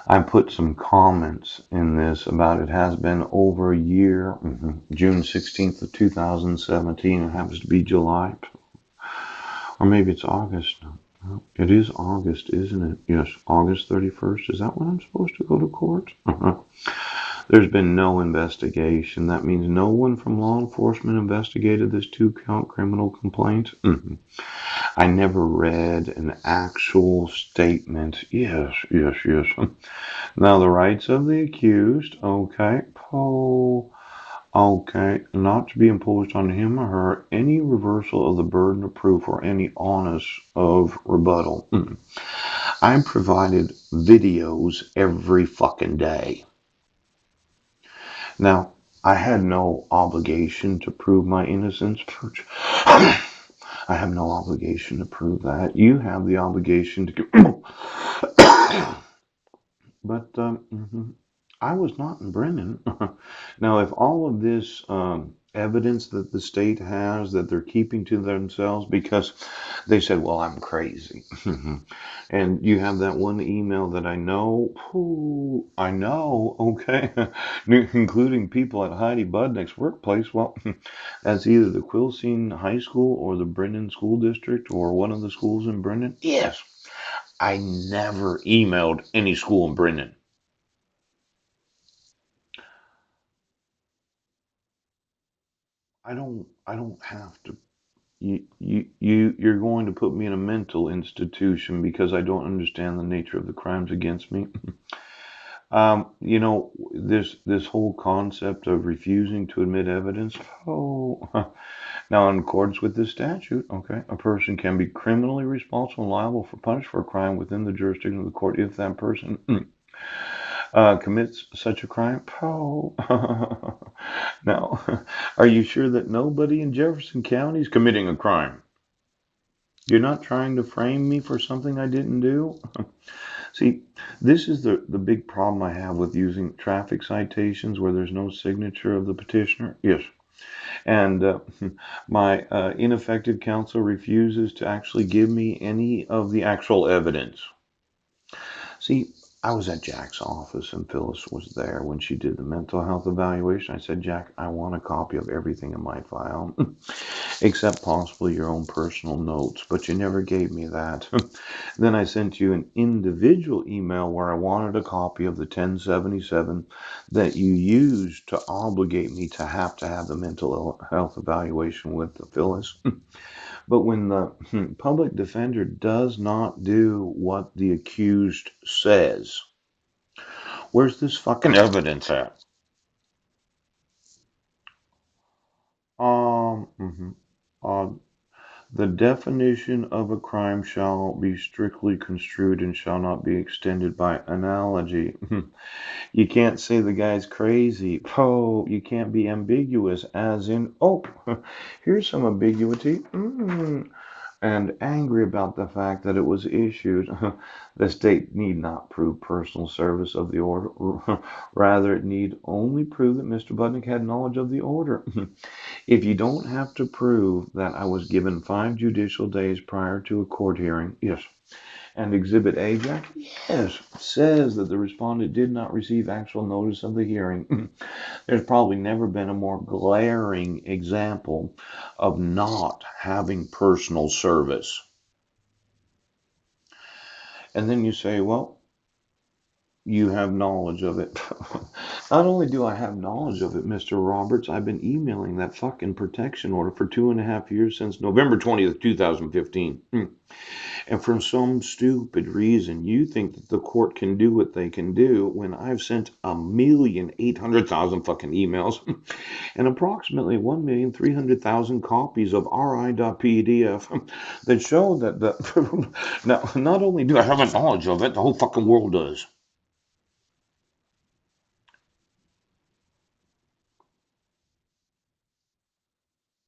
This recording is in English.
I put some comments in this about it has been over a year. June 16th of 2017. It happens to be July. Or maybe it's August. No, it is August, isn't it? Yes, August 31st. Is that when I'm supposed to go to court? There's been no investigation. That means no one from law enforcement investigated this two-count criminal complaint. I never read an actual statement. Yes, yes, yes. Now, the rights of the accused, okay. Okay, not to be imposed on him or her any reversal of the burden of proof or any onus of rebuttal. I provided videos every fucking day. Now, I had no obligation to prove my innocence. I have no obligation to prove that. You have the obligation to. But I was not in Brennan. Now, if all of this evidence that the state has that they're keeping to themselves because they said, well, I'm crazy. And you have that one email that I know, okay, including people at Heidi Budnick's workplace. Well, that's either the Quilcene High School or the Brennan School District or one of the schools in Brennan. Yes, I never emailed any school in Brennan. I don't have to. You're going to put me in a mental institution because I don't understand the nature of the crimes against me. This whole concept of refusing to admit evidence. Oh, now in accordance with this statute, okay, a person can be criminally responsible and liable for punished for a crime within the jurisdiction of the court if that person commits such a crime. Oh, now, are you sure that nobody in Jefferson County is committing a crime? You're not trying to frame me for something I didn't do? See, this is the big problem I have with using traffic citations where there's no signature of the petitioner. Yes. And my ineffective counsel refuses to actually give me any of the actual evidence. See, I was at Jack's office and Phyllis was there when she did the mental health evaluation. I said, Jack, I want a copy of everything in my file, except possibly your own personal notes, but you never gave me that. Then I sent you an individual email where I wanted a copy of the 1077 that you used to obligate me to have the mental health evaluation with the Phyllis. But when the public defender does not do what the accused says, where's this fucking evidence at? Mhm. Uh, the definition of a crime shall be strictly construed and shall not be extended by analogy. You can't say the guy's crazy. Oh, you can't be ambiguous, as in, oh, here's some ambiguity. And angry about the fact that it was issued. The state need not prove personal service of the order. Rather, it need only prove that Mr. Budnick had knowledge of the order. If you don't have to prove that I was given 5 judicial days prior to a court hearing, yes, and Exhibit A, Jack, yes, says that the respondent did not receive actual notice of the hearing. There's probably never been a more glaring example of not having personal service. And then you say, well, you have knowledge of it. Not only do I have knowledge of it, Mr. Roberts, I've been emailing that fucking protection order for 2.5 years since November 20th, 2015. And for some stupid reason, you think that the court can do what they can do when I've sent 1,800,000 fucking emails and approximately 1,300,000 copies of RI.PDF that show that now not only do I have a knowledge of it, the whole fucking world does.